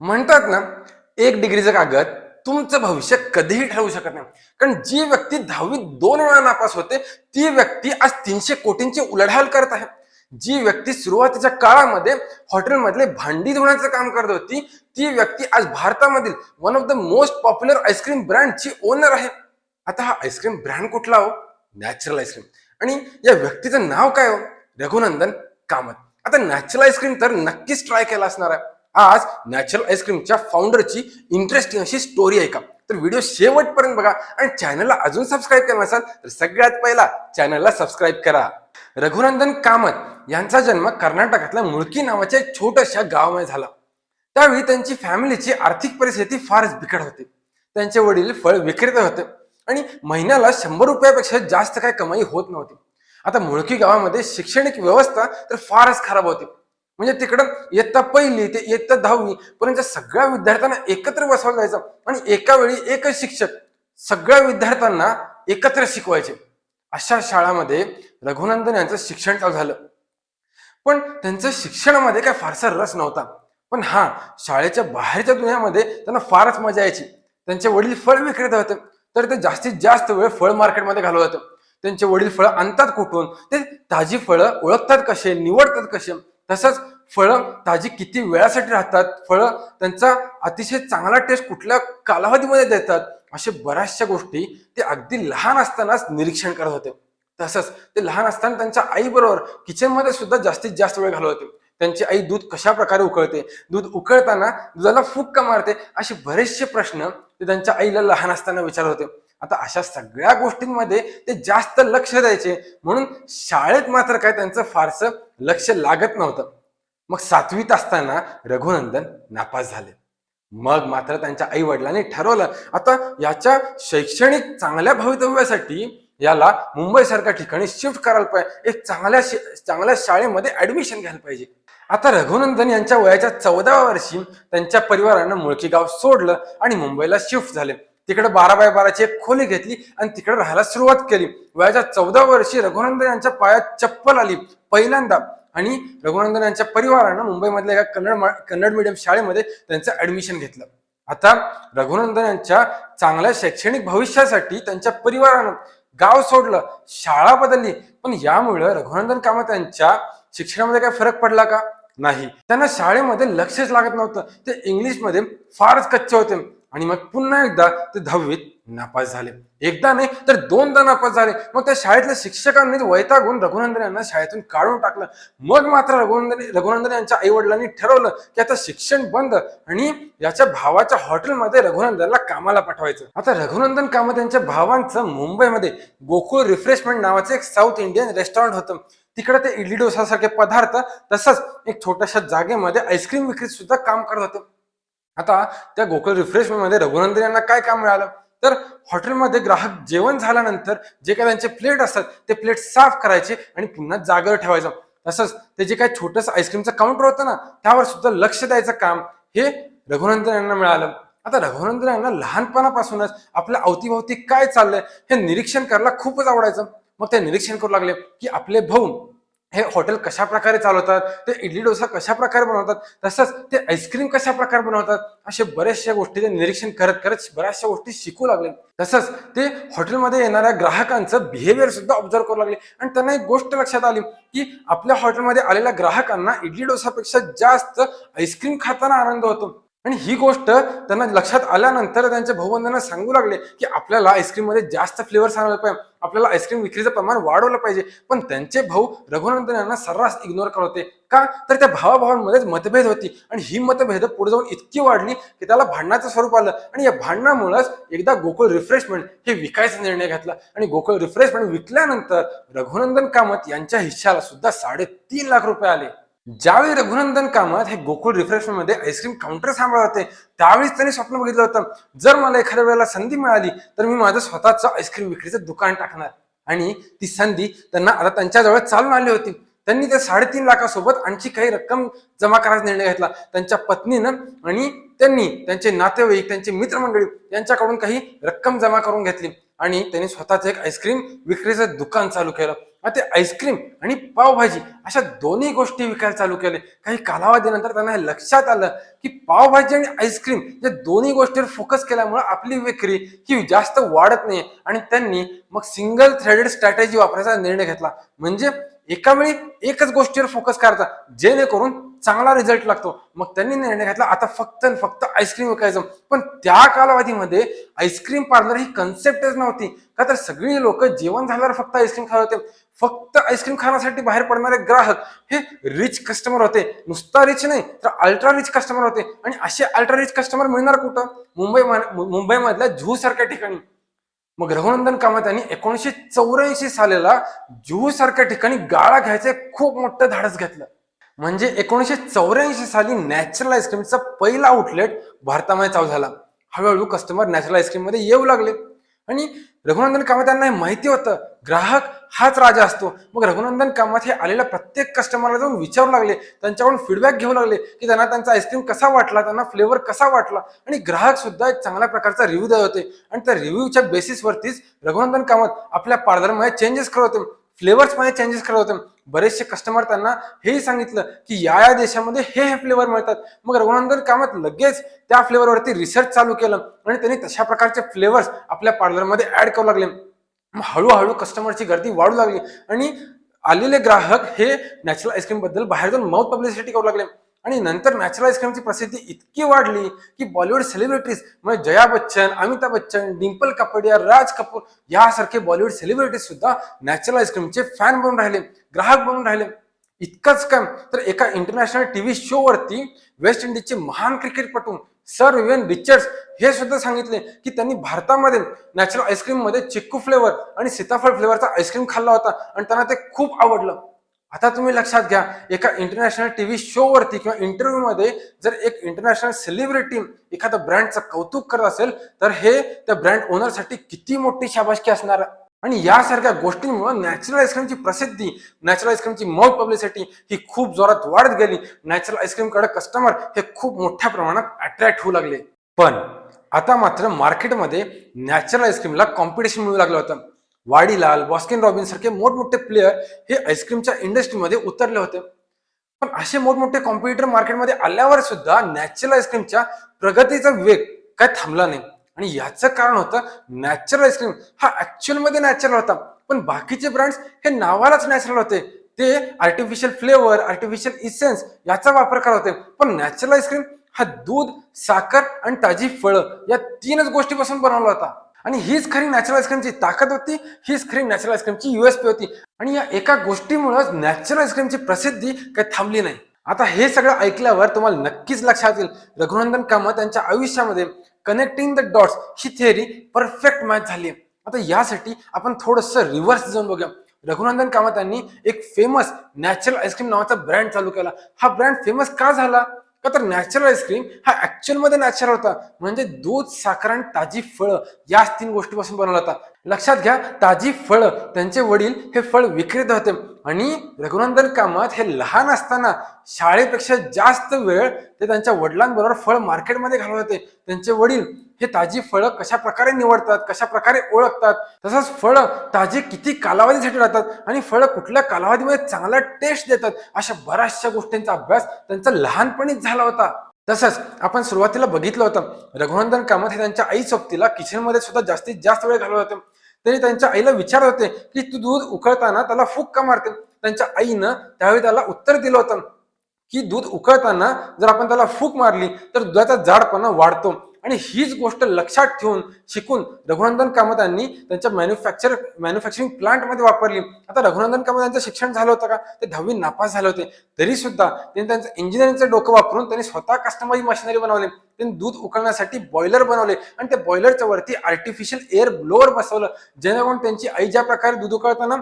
म्हणतात ना, 1 डिग्रीचं कागद तुमचं भविष्य कधीही ठरवू शकत नाही. कारण जी व्यक्ती 10वीत 2 वेळा नापास होते, ती व्यक्ती आज 300 कोटींची उलाढाल करत आहे. जी व्यक्ती सुरुवातीच्या काळामध्ये हॉटेलमधले भांडी धुण्याचं काम करत होती, ती व्यक्ती आज भारतामधील one of the most popular ice cream ब्रँडची ओनर आहे. आता हा आईस्क्रीम ब्रँड कुठला हो? Natural ice cream. आणि या व्यक्तीचं नाव काय हो? रघुनंदन कामत. आता नॅचरल आईस्क्रीम तर नक्कीच ट्राय केला असणार आहे. आज नॅचरल आईस्क्रीमच्या फाउंडरची इंटरेस्टिंग अशी स्टोरी आहे का, तर व्हिडिओ शेवटपर्यंत बघा. आणि चॅनलला अजून सबस्क्राईब केलं नसाल तर सगळ्यात पहिला चॅनलला सबस्क्राईब करा. रघुनंदन कामत यांचा जन्म कर्नाटकातल्या मुळकी नावाच्या एक छोट्याशा गावामध्ये झाला. त्यावेळी त्यांची फॅमिलीची आर्थिक परिस्थिती फारच बिकट होती. त्यांचे वडील फळ विक्रेते होते आणि महिन्याला 100 रुपयापेक्षा जास्त काही कमाई होत नव्हती. आता मुळकी गावामध्ये शैक्षणिक व्यवस्था तर फारच खराब होती. म्हणजे तिकडं इयत्ता 1ली ते इयत्ता 10वी पर्यंत सगळ्या विद्यार्थ्यांना एकत्र बसवलं जायचं आणि एका वेळी एकच शिक्षक सगळ्या विद्यार्थ्यांना एकत्र शिकवायचे. अशा शाळामध्ये रघुनंदन यांचं शिक्षण चालू झालं. पण त्यांचं शिक्षणामध्ये काय फारसा रस नव्हता. पण हा, शाळेच्या बाहेरच्या दुनियामध्ये त्यांना फारच मजा यायची. त्यांचे वडील फळ विक्रेते होते, तर ते जास्तीत जास्त वेळ फळ मार्केटमध्ये घालवत होते. त्यांचे वडील फळं आणतात कुठून, ते ताजी फळं ओळखतात कसे, निवडतात कसे, तसंच फळं ताजी किती वेळासाठी राहतात, फळं त्यांचा अतिशय चांगला टेस्ट कुठल्या कालावधीमध्ये देतात, अशा बऱ्याचशा गोष्टी ते अगदी लहान असतानाच निरीक्षण करत होते. तसंच ते लहान असताना त्यांच्या आईबरोबर किचनमध्ये सुद्धा जास्तीत जास्त वेळ घालवत होते. त्यांची आई दूध कशा प्रकारे उकळते, दूध उकळताना दुधाला फूक का मारते, असे बरेचसे प्रश्न ते त्यांच्या आईला लहान असताना विचारत होते. आता अशा सगळ्या गोष्टींमध्ये ते जास्त लक्ष द्यायचे, म्हणून शाळेत मात्र काय त्यांचं फारसं लक्ष लागत नव्हतं. मग 7वीत असताना रघुनंदन नापास झाले. मग मात्र त्यांच्या आई वडिलांनी ठरवलं, आता याच्या शैक्षणिक चांगल्या भवितव्यासाठी याला मुंबई सारख्या ठिकाणी शिफ्ट करायला पाहिजे, एक चांगल्या शाळेमध्ये ऍडमिशन घ्यायला पाहिजे. आता रघुनंदन यांच्या वयाच्या 14व्या वर्षी त्यांच्या परिवारानं मुळकी गाव सोडलं आणि मुंबईला शिफ्ट झाले. तिकडे 12x12ची एक खोली घेतली आणि तिकडे राहायला सुरुवात केली. वयाच्या 14व्या वर्षी रघुनंदन यांच्या पायात चप्पल आली पहिल्यांदा आणि रघुनंदन यांच्या परिवारानं मुंबईमधल्या एका कन्नड मीडियम शाळेमध्ये त्यांचं ऍडमिशन घेतलं. आता रघुनंदन यांच्या चांगल्या शैक्षणिक भविष्यासाठी त्यांच्या परिवारानं गाव सोडलं, शाळा बदलली. पण यामुळे रघुनंदन कामत यांच्या शिक्षणामध्ये काय फरक पडला का? नाही. त्यांना शाळेमध्ये लक्षच लागत नव्हतं. ते इंग्लिशमध्ये फारच कच्चे होते आणि मग पुन्हा एकदा ते 10वीत नापास झाले. एकदा नाही तर 2दा नापास झाले. मग त्या शाळेतल्या शिक्षकांनी वैतागून रघुनंदन यांना शाळेतून काढून टाकलं. मग मात्र रघुनंदन यांच्या आई वडिलांनी ठरवलं की आता शिक्षण बंद आणि याच्या भावाच्या हॉटेलमध्ये रघुनंदनला कामाला पाठवायचं. आता रघुनंदन कामत यांच्या भावांचं मुंबईमध्ये गोकुळ रिफ्रेशमेंट नावाचं एक साऊथ इंडियन रेस्टॉरंट होतं. तिकडे ते इडली डोसा सारखे पदार्थ, तसंच एक छोट्याशा जागेमध्ये आईस्क्रीम विक्रीत सुद्धा काम करत होते. आता त्या गोकुळ रिफ्रेशमेंट मध्ये रघुनंदन यांना काय काम मिळालं, तर हॉटेलमध्ये ग्राहक जेवण झाल्यानंतर जे काही त्यांचे प्लेट असतात ते प्लेट साफ करायचे आणि पुन्हा जागेवर ठेवायचं. तसंच ते जे काही छोटंसं आईस्क्रीमचं काउंटर होतं ना, त्यावर सुद्धा लक्ष द्यायचं काम हे रघुनंदन यांना मिळालं. आता रघुनंदन यांना लहानपणापासूनच आपल्या अवतीभोवती काय चाललंय हे निरीक्षण करायला खूपच आवडायचं. मग ते निरीक्षण करू लागले की आपले भाऊ हे हॉटेल कशा प्रकारे चालवतात, ते इडली डोसा कशा प्रकारे बनवतात, तसंच ते आईस्क्रीम कशा प्रकारे बनवतात, अशा बऱ्याचशा गोष्टी ते निरीक्षण करत करत बऱ्याचशा गोष्टी शिकू लागले. तसंच ते हॉटेलमध्ये येणाऱ्या ग्राहकांचं बिहेवियर सुद्धा ऑब्झर्व करू लागले आणि त्यांना एक गोष्ट लक्षात आली की आपल्या हॉटेलमध्ये आलेल्या ग्राहकांना इडली डोसापेक्षा जास्त आईस्क्रीम खाताना आनंद होतो. आणि ही गोष्ट त्यांना लक्षात आल्यानंतर त्यांच्या भाऊबंधांना सांगू लागले की आपल्याला आईस्क्रीम मध्ये जास्त फ्लेवर्स आणायला पाहिजे, आपल्याला आईस्क्रीम विक्रीचं प्रमाण वाढवलं पाहिजे. पण त्यांचे भाऊ रघुनंदन यांना सर्रास इग्नोर करत होते. का, तर त्या भावाभावांमध्येच मतभेद होती आणि ही मतभेद पुढे जाऊन इतकी वाढली की त्याला भांडणाचं स्वरूप आलं. आणि या भांडणामुळेच एकदा गोकुळ रिफ्रेशमेंट हे विकायचा निर्णय घेतला आणि गोकुळ रिफ्रेशमेंट विकल्यानंतर रघुनंदन कामत यांच्या हिश्श्याला सुद्धा 3.5 लाख रुपये आले. ज्यावेळी रघुनंदन कामत हे गोकुळ रिफ्रेशमेंट मध्ये आईस्क्रीम काउंटर सांभाळत होते, त्यावेळीच त्यांनी स्वप्न बघितलं होतं, जर मला एखाद्या वेळेला संधी मिळाली तर मी माझं स्वतःचं आईस्क्रीम विक्रीचं दुकान टाकणार. आणि ती संधी त्यांना आता त्यांच्याजवळ चालून आली होती. त्यांनी त्या 3.5 लाखासोबत आणखी काही रक्कम जमा करायचा निर्णय घेतला. त्यांच्या पत्नीनं आणि त्यांनी त्यांचे नातेवाईक, त्यांचे मित्रमंडळी यांच्याकडून काही रक्कम जमा करून घेतली आणि त्यांनी स्वतःच एक आईस्क्रीम विक्रीचं दुकान चालू केलं. ते आईस्क्रीम आणि पावभाजी अशा दोन्ही गोष्टी विकायला चालू केले. काही कालावधीनंतर त्यांना हे लक्षात आलं की पावभाजी आणि आईस्क्रीम या दोन्ही गोष्टीवर फोकस केल्यामुळे आपली विक्री ही जास्त वाढत नाही. आणि त्यांनी मग सिंगल थ्रेडेड स्ट्रॅटेजी वापरायचा निर्णय घेतला. म्हणजे एका वेळी एकच गोष्टीवर फोकस करायचा जेणेकरून चांगला रिझल्ट लागतो. मग त्यांनी निर्णय घेतला आता फक्त आणि फक्त आईस्क्रीम विकायचं. पण त्या कालावधीमध्ये आईस्क्रीम पार्लर ही कन्सेप्टच नव्हती. का तर सगळी लोक जेवण झाल्यावर फक्त आईस्क्रीम खात होते. फक्त आईस्क्रीम खाण्यासाठी बाहेर पडणारे ग्राहक हे रिच कस्टमर होते. नुसता रिच नाही तर अल्ट्रा रिच कस्टमर होते. आणि असे अल्ट्रा रिच कस्टमर मिळणार कुठं? मुंबईमधल्या जुहू सारख्या ठिकाणी. मग रघुनंदन कामत यांनी 1984 सालेला जुहू सारख्या ठिकाणी गाळा घ्यायचं खूप मोठं धाडस घेतलं. म्हणजे 1984 साली नॅचरल आईस्क्रीमचा पहिला आउटलेट भारतामध्ये चालू झाला. हळूहळू कस्टमर नॅचरल आईस्क्रीम मध्ये येऊ लागले. आणि रघुनंदन कामत यांना माहिती होतं ग्राहक हाच राजा असतो. मग रघुनंदन कामत हे आलेल्या प्रत्येक कस्टमरला जाऊन विचारू लागले, त्यांच्याकडून फीडबॅक घेऊ लागले की त्यांना त्यांचा आईस्क्रीम कसा वाटला, त्यांना फ्लेवर कसा वाटला. आणि ग्राहक सुद्धा एक चांगल्या प्रकारचा रिव्ह्यू देत होते. आणि त्या रिव्ह्यूच्या बेसिसवरतीच रघुनंदन कामत आपल्या पार्लरमध्ये चेंजेस करत होते, फ्लेवर्स मध्ये चेंजेस करत होते. बरेचसे कस्टमर त्यांना हेही सांगितलं की या देशामध्ये हे फ्लेवर मिळतात. मग रघुनंदन कामत लगेच त्या फ्लेवरवरती रिसर्च चालू केलं आणि त्यांनी तशा प्रकारचे फ्लेवर्स आपल्या पार्लरमध्ये ऍड करू लागले. हळूहळू कस्टमरची गर्दी वाढू लागली आणि आलेले ग्राहक हे नॅचरल आईस्क्रीम बद्दल बाहेर जाऊन माउथ पब्लिसिटी करू लागले. आणि नंतर नॅचरल आईस्क्रीमची प्रसिद्धी इतकी वाढली की बॉलिवूड सेलिब्रिटीज म्हणजे जया बच्चन, अमिताभ बच्चन, डिंपल कपाडिया, राज कपूर यासारखे बॉलिवूड सेलिब्रिटीज सुद्धा नॅचरल आईस्क्रीमचे फॅन बनून राहिले, ग्राहक बनून राहिले. इतकंच काम तर एका इंटरनॅशनल टीव्ही शो वरती वेस्ट इंडिजचे महान क्रिकेटपटू सर विवियन रिचर्ड्स हे सुद्धा सांगितले की त्यांनी भारतामध्ये नॅचरल आईस्क्रीम मध्ये चिक्कू फ्लेवर आणि सीताफळ फ्लेवरचा आईस्क्रीम खाल्ला होता आणि त्यांना ते खूप आवडलं. आता तुम्ही लक्षात घ्या, एका इंटरनॅशनल टीव्ही शो वरती किंवा इंटरव्ह्यू मध्ये जर एक इंटरनॅशनल सेलिब्रिटी एखाद्या ब्रँडचं कौतुक करत असेल तर हे त्या ब्रँड ओनरसाठी किती मोठी शाबासकी असणार. आणि यासारख्या गोष्टींमुळे नॅचरल आईस्क्रीमची प्रसिद्धी, नॅचरल आईस्क्रीमची माउथ पब्लिसिटी ही खूप जोरात वाढत गेली. नॅचरल आईस्क्रीम कडे कस्टमर हे खूप मोठ्या प्रमाणात अट्रॅक्ट होऊ लागले. पण आता मात्र मार्केटमध्ये नॅचरल आईस्क्रीमला कॉम्पिटिशन मिळू लागलं होतं. वाडीलाल, बॉस्किन रॉबिन्स सारखे मोठमोठे प्लेयर हे आईस्क्रीमच्या इंडस्ट्रीमध्ये उतरले होते. पण असे मोठमोठे कॉम्पिटिटर मार्केटमध्ये आल्यावर सुद्धा नॅचरल आईस्क्रीमच्या प्रगतीचा वेग काय थांबला नाही. आणि याचं कारण होतं नॅचरल आईस्क्रीम हा ऍक्च्युअल मध्ये नॅचरल होता, पण बाकीचे ब्रँड्स हे नावालाच नॅचरल होते. ते आर्टिफिशियल फ्लेवर, आर्टिफिशियल इसेन्स याचा वापर करत होते. पण नॅचरल आईस्क्रीम हा दूध, साखर आणि ताजी फळं या तीनच गोष्टीपासून बनवला होता. आणि हीच खरी नॅचरल आईस्क्रीमची ताकद होती, हीच खरी नॅचरल आईस्क्रीमची युएसपी होती. आणि या एका गोष्टीमुळेच नॅचरल आईस्क्रीमची प्रसिद्धी काही थांबली नाही. आता हे सगळं ऐकल्यावर तुम्हाला नक्कीच लक्षात येईल रघुनंदन कामत यांच्या आयुष्यामध्ये connecting the dots he theory perfect match झाली. आता यासाठी आपण थोडंसं रिव्हर्स जाऊन बघूया. रघुनंदन कामत यांनी एक फेमस नॅचरल आईस्क्रीम नावाचा ब्रँड चालू केला. हा ब्रँड फेमस का झाला? का तर नॅचरल आईस्क्रीम हा ऍक्च्युअल मध्ये नॅचरल होता. म्हणजे दूध, साखर आणि ताजी फळं याच तीन गोष्टीपासून बनवला होता. लक्षात घ्या, ताजी फळं त्यांचे वडील हे फळ विक्रेते होते. आणि रघुनंदन कामत हे लहान असताना शाळेपेक्षा जास्त वेळ ते त्यांच्या वडिलांबरोबर फळ मार्केटमध्ये घालवत होते. त्यांचे वडील हे ताजी फळं कशा प्रकारे निवडतात, कशा प्रकारे ओळखतात, तसंच फळं ताजी किती कालावधीसाठी राहतात आणि फळं कुठल्या कालावधीमध्ये चांगला टेस्ट देतात, अशा बऱ्याचशा गोष्टींचा अभ्यास त्यांचा लहानपणीच झाला होता. तसंच आपण सुरुवातीला बघितलं होतं रघुनंदन कामत हे त्यांच्या आई सोबतीला किचनमध्ये सुद्धा जास्तीत जास्त वेळ घालवत होते. तरी त्यांच्या आईला विचारत होते की तू दूध उकळताना त्याला फूक का मारते. त्यांच्या आईनं त्यावेळी त्याला उत्तर दिलं होतं की दूध उकळताना जर आपण त्याला फूक मारली तर दुधाचा जाडपणा वाढतो. आणि हीच गोष्ट लक्षात ठेवून शिकून रघुनंदन कामत यांनी त्यांच्या मॅन्युफॅक्चरिंग प्लांटमध्ये वापरली. आता रघुनंदन कामत यांचं शिक्षण झालं होतं का? ते 10वी नापास झाले होते. तरी सुद्धा त्यांनी त्यांचं इंजिनिअरिंगचं डोकं वापरून त्यांनी स्वतः कस्टमाइज मशिनरी बनवले. त्यांनी दूध उकळण्यासाठी बॉयलर बनवले आणि त्या बॉयलरच्या वरती आर्टिफिशियल एअर ब्लोअर बसवलं, जेणेकरून त्यांची आई ज्या प्रकारे दूध उकळताना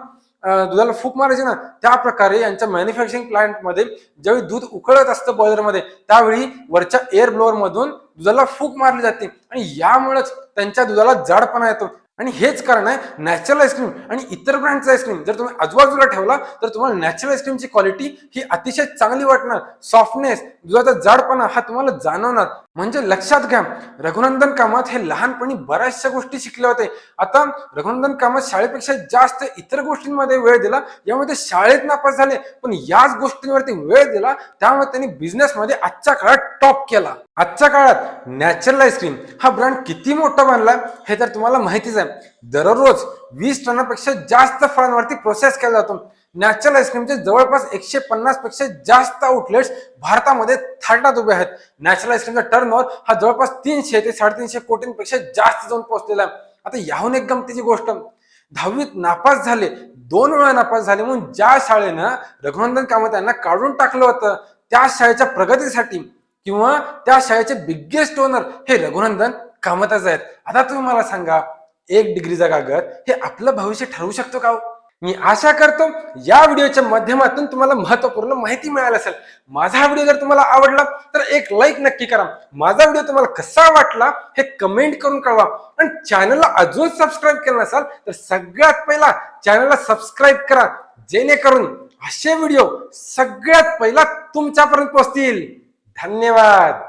दुधाला फूक मारायची ना, त्या प्रकारे यांच्या मॅन्युफॅक्चरिंग प्लांटमध्ये ज्यावेळी दूध उकळत असतं बॉयलरमध्ये त्यावेळी वरच्या एअर ब्लोअर मधून दुधाला फूक मारली जाते आणि यामुळेच त्यांच्या दुधाला जाडपणा येतो. आणि हेच कारण आहे नॅचरल आईस्क्रीम आणि इतर ब्रँडचा आईस्क्रीम जर तुम्ही आजूबाजूला ठेवला तर तुम्हाला नॅचरल आईस्क्रीमची क्वालिटी ही अतिशय चांगली वाटणार. सॉफ्टनेस, दुधाचा जाडपणा हा तुम्हाला जाणवणार. म्हणजे लक्षात घ्या, रघुनंदन कामत हे लहानपणी बऱ्याचशा गोष्टी शिकले होते. आता रघुनंदन कामत शाळेपेक्षा जास्त इतर गोष्टींमध्ये वेळ दिला, यामुळे ते शाळेत नापास झाले, पण याच गोष्टींवरती वेळ दिला त्यामुळे त्यांनी बिझनेसमध्ये आजच्या काळात टॉप केला. आजच्या काळात नॅचरल आईस्क्रीम हा ब्रँड किती मोठा बनला हे तर तुम्हाला माहितीच आहे. दररोज 20 टनापेक्षा जास्त फळांवरती प्रोसेस केला जातो. नॅचरल आईस्क्रीमचे जवळपास 150 पेक्षा जास्त आउटलेट्स भारतामध्ये थाटात उभे आहेत. नॅचरल आईस्क्रीमचा टर्नओव्हर हा जवळपास 300 ते 350 कोटींपेक्षा जास्त जाऊन पोहोचलेला आहे. आता याहून एक गमतीची गोष्ट, 10वीत नापास झाले, 2 वेळा नापास झाले म्हणून ज्या शाळेनं रघुनंदन कामत यांना काढून टाकलं होतं, त्या शाळेच्या प्रगतीसाठी किंवा त्या शाळेचे बिगेस्ट ओनर हे रघुनंदन कामतच आहेत. आता तुम्ही मला सांगा, 1 डिग्रीचा कागद हे आपलं भविष्य ठरवू शकतो का? मी आशा करतो या व्हिडिओच्या माध्यमातून तुम्हाला महत्वपूर्ण माहिती मिळाली असेल. माझा व्हिडिओ जर तुम्हाला आवडला तर एक लाईक नक्की करा. माझा व्हिडिओ तुम्हाला कसा वाटला हे कमेंट करून कळवा. आणि चॅनलला अजून सबस्क्राईब केलं नसाल तर सगळ्यात पहिला चॅनलला सबस्क्राईब करा, जेणेकरून असे व्हिडिओ सगळ्यात पहिला तुमच्यापर्यंत पोहोचतील. धन्यवाद.